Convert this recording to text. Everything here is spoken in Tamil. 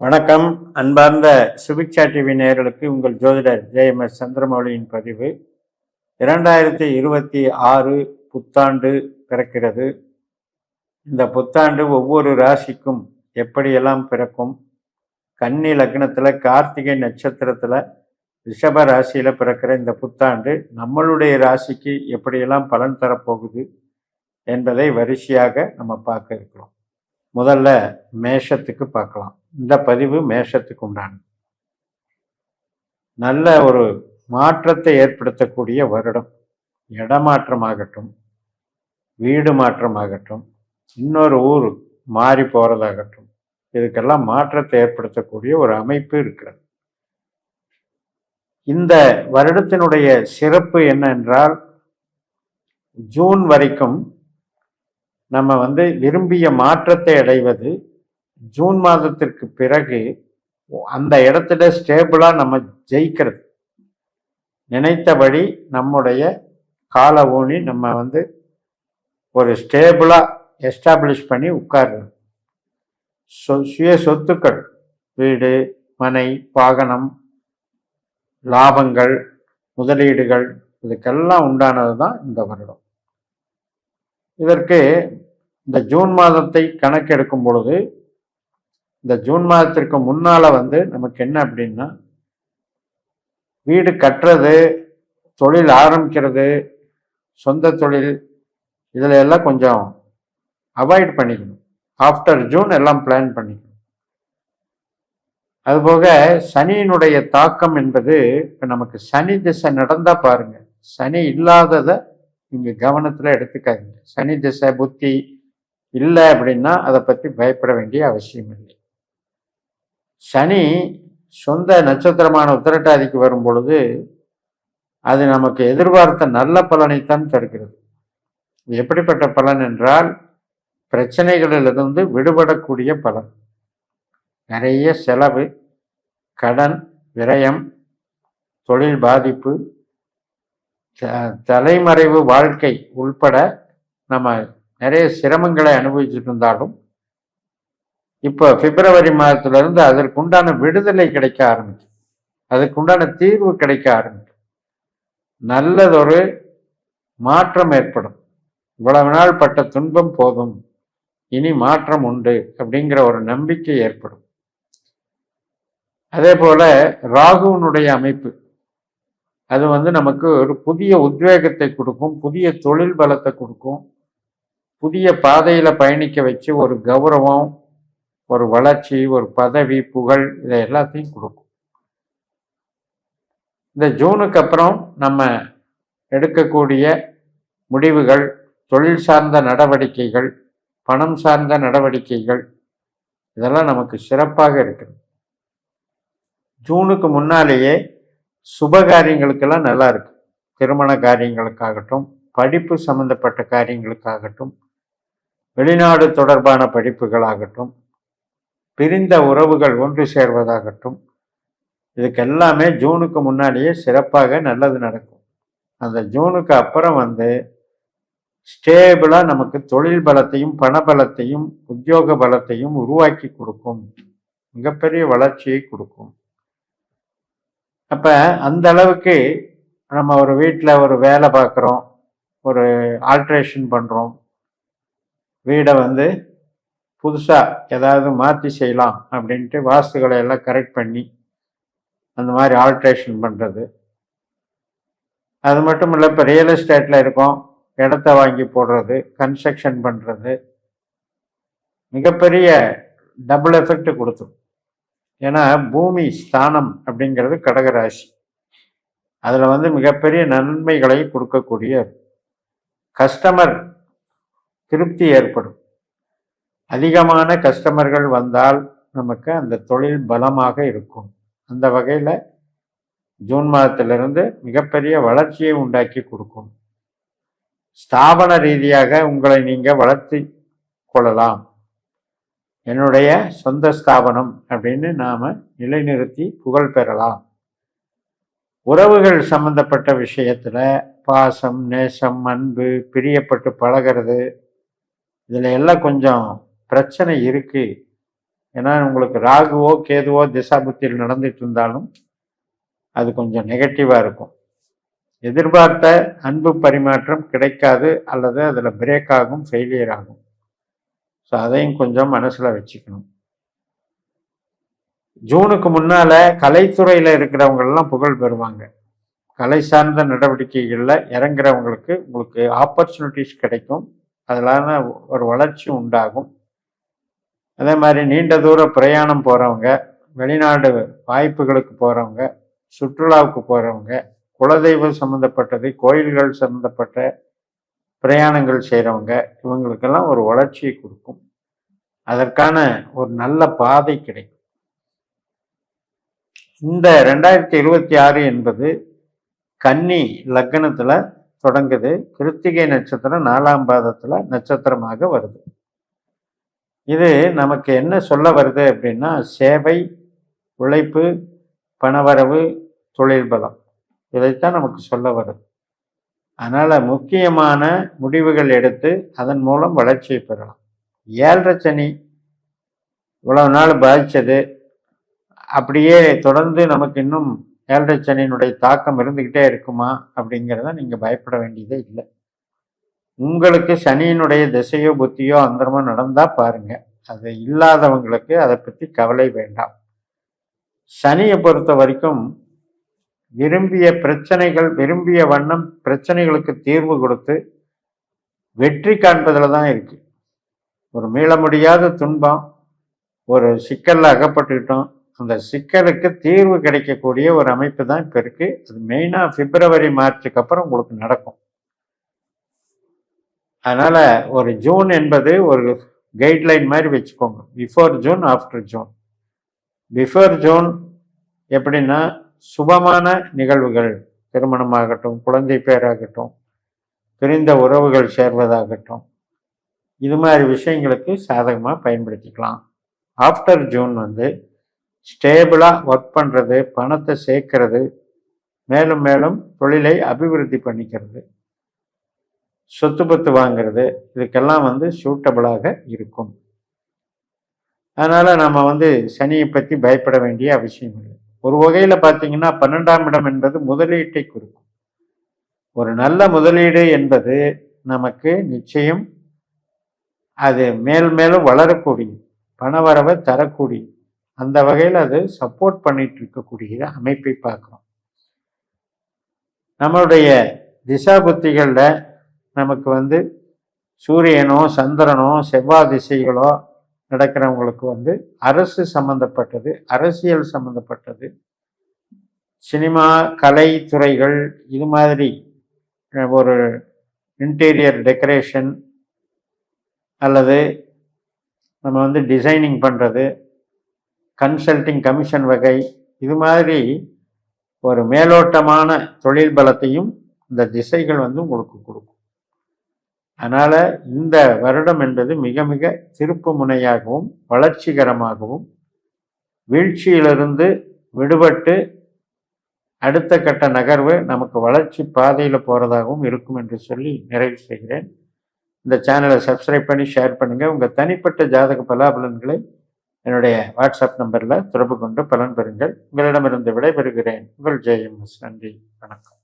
வணக்கம். அன்பார்ந்த சுபிக்ஷா டிவி நேயர்களுக்கு உங்கள் ஜோதிடர் ஜெயமஸ் சந்திரமௌலியின் பதிவு. 2026 புத்தாண்டு பிறக்கிறது. இந்த புத்தாண்டு ஒவ்வொரு ராசிக்கும் எப்படியெல்லாம் பிறக்கும்? கன்னி லக்னத்தில் கார்த்திகை நட்சத்திரத்தில் ரிஷப ராசியில் பிறக்கிற இந்த புத்தாண்டு நம்மளுடைய ராசிக்கு எப்படியெல்லாம் பலன் தரப்போகுது என்பதை வரிசையாக நம்ம பார்க்க இருக்கிறோம். முதல்ல மேஷத்துக்கு பார்க்கலாம். இந்த பதிவு மேஷத்துக்கு உண்டான நல்ல ஒரு மாற்றத்தை ஏற்படுத்தக்கூடிய வருடம். இடமாற்றமாகட்டும், வீடு மாற்றமாகட்டும், இன்னொரு ஊர் மாறி போறதாகட்டும், இதுக்கெல்லாம் மாற்றத்தை ஏற்படுத்தக்கூடிய ஒரு அமைப்பு இருக்கிறது. இந்த வருடத்தினுடைய சிறப்பு என்னென்றால், ஜூன் வரைக்கும் நம்ம விரும்பிய மாற்றத்தை அடைவது, ஜூன் மாதத்திற்கு பிறகு அந்த இடத்துல ஸ்டேபிளா நம்ம ஜெயிக்கிறது, நினைத்தபடி நம்முடைய கால ஊனி நம்ம ஒரு ஸ்டேபிளா எஸ்டாப்ளிஷ் பண்ணி உட்கார்றது. சுய சொத்துக்கள், வீடு, மனை, வாகனம், லாபங்கள், முதலீடுகள், இதுக்கெல்லாம் உண்டானது தான் இந்த வருடம். இதற்கு இந்த ஜூன் மாதத்தை கணக்கெடுக்கும் பொழுது, இந்த ஜூன் மாதத்திற்கு முன்னால நமக்கு என்ன அப்படின்னா, வீடு கட்டுறது, தொழில் ஆரம்பிக்கிறது, சொந்த தொழில், இதுல எல்லாம் கொஞ்சம் அவாய்ட் பண்ணிக்கணும். ஆஃப்டர் ஜூன் எல்லாம் பிளான் பண்ணிக்கணும். அதுபோக சனியினுடைய தாக்கம் என்பது, இப்ப நமக்கு சனி திசை நடந்தா பாருங்க, சனி இல்லாததை நீங்க கவனத்துல எடுத்துக்காதீங்க. சனி திசை புத்தி இல்லை அப்படின்னா அதை பற்றி பயப்பட வேண்டிய அவசியம் இல்லை. சனி சொந்த நட்சத்திரமான உத்திரட்டாதிக்கு வரும் பொழுது அது நமக்கு எதிர்பார்த்த நல்ல பலனைத்தான் தருகிறது. எப்படிப்பட்ட பலன் என்றால், பிரச்சனைகளிலிருந்து விடுபடக்கூடிய பலன். நிறைய செலவு, கடன், விரயம், தொழில் பாதிப்பு, தலைமறைவு வாழ்க்கை உள்பட நம்ம நிறைய சிரமங்களை அனுபவிச்சுட்டு இருந்தாலும், இப்போ பிப்ரவரி மாதத்திலிருந்து அதற்குண்டான விடுதலை கிடைக்க ஆரம்பிக்கும், அதுக்குண்டான தீர்வு கிடைக்க ஆரம்பிக்கும், நல்லதொரு மாற்றம் ஏற்படும். இவ்வளவு நாள் பட்ட துன்பம் போதும், இனி மாற்றம் உண்டு அப்படிங்கிற ஒரு நம்பிக்கை ஏற்படும். அதே போல ராகுவனுடைய அமைப்பு, அது நமக்கு ஒரு புதிய உத்வேகத்தை கொடுக்கும், புதிய தொழில் பலத்தை கொடுக்கும், புதிய பாதையில பயணிக்க வச்சு ஒரு கௌரவம், ஒரு வளர்ச்சி, ஒரு பதவி, புகழ், இதை எல்லாத்தையும் கொடுக்கும். இந்த ஜூனுக்கு அப்புறம் நம்ம எடுக்கக்கூடிய முடிவுகள், தொழில் சார்ந்த நடவடிக்கைகள், பணம் சார்ந்த நடவடிக்கைகள், இதெல்லாம் நமக்கு சிறப்பாக இருக்குது. ஜூனுக்கு முன்னாலேயே சுப காரியங்களுக்கெல்லாம் நல்லா இருக்கு. திருமண காரியங்களுக்காகட்டும், படிப்பு சம்பந்தப்பட்ட காரியங்களுக்காகட்டும், வெளிநாடு தொடர்பான படிப்புகளாகட்டும், பிரிந்த உறவுகள் ஒன்று சேர்வதாகட்டும், இதுக்கெல்லாமே ஜூனுக்கு முன்னாடியே சிறப்பாக நல்லது நடக்கும். அந்த ஜூனுக்கு அப்புறம் ஸ்டேபிளா நமக்கு தொழில் பலத்தையும் பண பலத்தையும் உத்தியோக பலத்தையும் உருவாக்கி கொடுக்கும், மிகப்பெரிய வளர்ச்சியை கொடுக்கும். அப்ப அந்த அளவுக்கு நம்ம ஒரு வீட்டில் ஒரு வேலை பார்க்குறோம், ஒரு ஆல்ட்ரேஷன் பண்ணுறோம், வீடை புதுசாக ஏதாவது மாற்றி செய்யலாம் அப்படின்ட்டு வாஸ்துகளை எல்லாம் கரெக்ட் பண்ணி அந்த மாதிரி ஆல்ட்ரேஷன் பண்ணுறது. அது மட்டும் இல்லை, இப்போ ரியல் எஸ்டேட்டில் இருக்கோம், இடத்த வாங்கி போடுறது, கன்ஸ்ட்ரக்ஷன் பண்ணுறது, மிகப்பெரிய டபுள் எஃபெக்ட் கொடுத்துரும். ஏன்னா பூமி ஸ்தானம் அப்படிங்கிறது கடகராசி, அதில் மிகப்பெரிய நன்மைகளை கொடுக்கக்கூடிய கஸ்டமர் திருப்தி ஏற்படும். அதிகமான கஸ்டமர்கள் வந்தால் நமக்கு அந்த தொழில் பலமாக இருக்கும். அந்த வகையில் ஜூன் மாதத்திலிருந்து மிகப்பெரிய வளர்ச்சியை உண்டாக்கி கொடுக்கும். ஸ்தாபன ரீதியாக உங்களை நீங்கள் வளர்த்தி கொள்ளலாம். என்னுடைய சொந்த ஸ்தாபனம் அப்படின்னு நாம நிலைநிறுத்தி புகழ் பெறலாம். உறவுகள் சம்பந்தப்பட்ட விஷயத்துல பாசம், நேசம், அன்பு, பிரியப்பட்டு பழகிறது, இதுல எல்லாம் கொஞ்சம் பிரச்சனை இருக்கு. ஏன்னா உங்களுக்கு ராகுவோ கேதுவோ திசாபுத்தியில் நடந்துட்டு இருந்தாலும் அது கொஞ்சம் நெகட்டிவாக இருக்கும். எதிர்பார்த்த அன்பு பரிமாற்றம் கிடைக்காது, அல்லது அதில் பிரேக் ஆகும், ஃபெயிலியர் ஆகும். ஸோ அதையும் கொஞ்சம் மனசில் வச்சுக்கணும். ஜூனுக்கு முன்னால் கலைத்துறையில் இருக்கிறவங்களெல்லாம் புகழ் பெறுவாங்க. கலை சார்ந்த நடவடிக்கைகளில் இறங்குறவங்களுக்கு உங்களுக்கு ஆப்பர்ச்சுனிட்டிஸ் கிடைக்கும், அதனால ஒரு வளர்ச்சி உண்டாகும். அதே மாதிரி நீண்ட தூர பிரயாணம் போகிறவங்க, வெளிநாடு வாய்ப்புகளுக்கு போகிறவங்க, சுற்றுலாவுக்கு போகிறவங்க, குலதெய்வம் சம்மந்தப்பட்டது, கோயில்கள் சம்மந்தப்பட்ட பிரயாணங்கள் செய்கிறவங்க, இவங்களுக்கெல்லாம் ஒரு வளர்ச்சியை கொடுக்கும். அதற்கான ஒரு நல்ல பாதை கிடைக்கும். இந்த 2026 என்பது கன்னி லக்னத்தில் தொடங்குது. கிருத்திகை நட்சத்திரம் 4ஆம் பாதத்தில் நட்சத்திரமாக வருது. இது நமக்கு என்ன சொல்ல வருது அப்படின்னா, சேவை, உழைப்பு, பணவரவு, தொழில் பலம், இதைத்தான் நமக்கு சொல்ல வருது. அதனால் முக்கியமான முடிவுகள் எடுத்து அதன் மூலம் வளர்ச்சியை பெறலாம். 7.5 சனி இவ்வளவு நாள் பாதித்தது, அப்படியே தொடர்ந்து நமக்கு இன்னும் 7.5 சனியினுடைய தாக்கம் இருந்துக்கிட்டே இருக்குமா அப்படிங்கிறத நீங்கள் பயப்பட வேண்டியதே இல்லை. உங்களுக்கு சனியினுடைய திசையோ புத்தியோ அந்தரமோ நடந்தால் பாருங்கள். அது இல்லாதவங்களுக்கு அதை பற்றி கவலை வேண்டாம். சனியை பொறுத்த வரைக்கும் விரும்பிய பிரச்சனைகள், விரும்பிய வண்ணம் பிரச்சனைகளுக்கு தீர்வு கொடுத்து வெற்றி காண்பதில் தான் இருக்கு. ஒரு மீள முடியாத துன்பம், ஒரு சிக்கலில் அகப்பட்டுக்கிட்டோம், அந்த சிக்கலுக்கு தீர்வு கிடைக்கக்கூடிய ஒரு அமைப்பு தான் இப்போ இருக்கு. அது மெயினாக பிப்ரவரி மார்ச்சுக்கு அப்புறம் உங்களுக்கு நடக்கும். அதனால ஒரு ஜூன் என்பது ஒரு கைட்லைன் மாதிரி வச்சுக்கோங்க. Before June, after June. Before June எப்படின்னா, சுபமான நிகழ்வுகள், திருமணமாகட்டும், குழந்தை பேராகட்டும், பிரிந்த உறவுகள் சேர்வதாகட்டும், இது மாதிரி விஷயங்களுக்கு சாதகமாக பயன்படுத்திக்கலாம். ஆஃப்டர் ஜூன் ஸ்டேபிளாக ஒர்க் பண்ணுறது, பணத்தை சேர்க்கறது, மேலும் மேலும் தொழிலை அபிவிருத்தி பண்ணிக்கிறது, சொத்து பத்து வாங்கிறது, இதுக்கெல்லாம் சூட்டபிளாக இருக்கும். அதனால் நம்ம சனியை பற்றி பயப்பட வேண்டிய அவசியம் இல்லை. ஒரு வகையில் பார்த்தீங்கன்னா 12ஆம் இடம் என்பது முதலீட்டை குறிக்கும். ஒரு நல்ல முதலீடு என்பது நமக்கு நிச்சயம் அது மேலும் வளரக்கூடிய, பணவரவை தரக்கூடிய, அந்த வகையில் அது சப்போர்ட் பண்ணிட்டு இருக்கக்கூடிய அமைப்பை பார்க்குறோம். நம்மளுடைய திசா புத்திகளில் நமக்கு சூரியனோ சந்திரனோ செவ்வாய் திசைகளோ நடக்கிறவங்களுக்கு அரசு சம்பந்தப்பட்டது, அரசியல் சம்பந்தப்பட்டது, சினிமா, கலை துறைகள், இது மாதிரி ஒரு இன்டீரியர் டெக்கரேஷன் அல்லது நம்ம டிசைனிங் பண்ணுறது, கன்சல்டிங் கமிஷன் வகை, இது மாதிரி ஒரு மேலோட்டமான தொழில் பலத்தையும் இந்த திசைகள் உங்களுக்கு கொடுக்கும். அதனால் இந்த வருடம் என்பது மிக மிக திருப்பு முனையாகவும் வளர்ச்சிகரமாகவும் வீழ்ச்சியிலிருந்து விடுபட்டு அடுத்த கட்ட நகர்வு நமக்கு வளர்ச்சி பாதையில் போகிறதாகவும் இருக்கும் என்று சொல்லி நிறைவு செய்கிறேன். இந்த சேனலை சப்ஸ்கிரைப் பண்ணி ஷேர் பண்ணுங்கள். உங்கள் தனிப்பட்ட ஜாதக பலாபலன்களை என்னுடைய வாட்ஸ்அப் நம்பரில் தொடர்பு கொண்டு பலன் பெறுங்கள். உங்களிடமிருந்து விடைபெறுகிறேன். உங்கள் ஜெயம். நன்றி, வணக்கம்.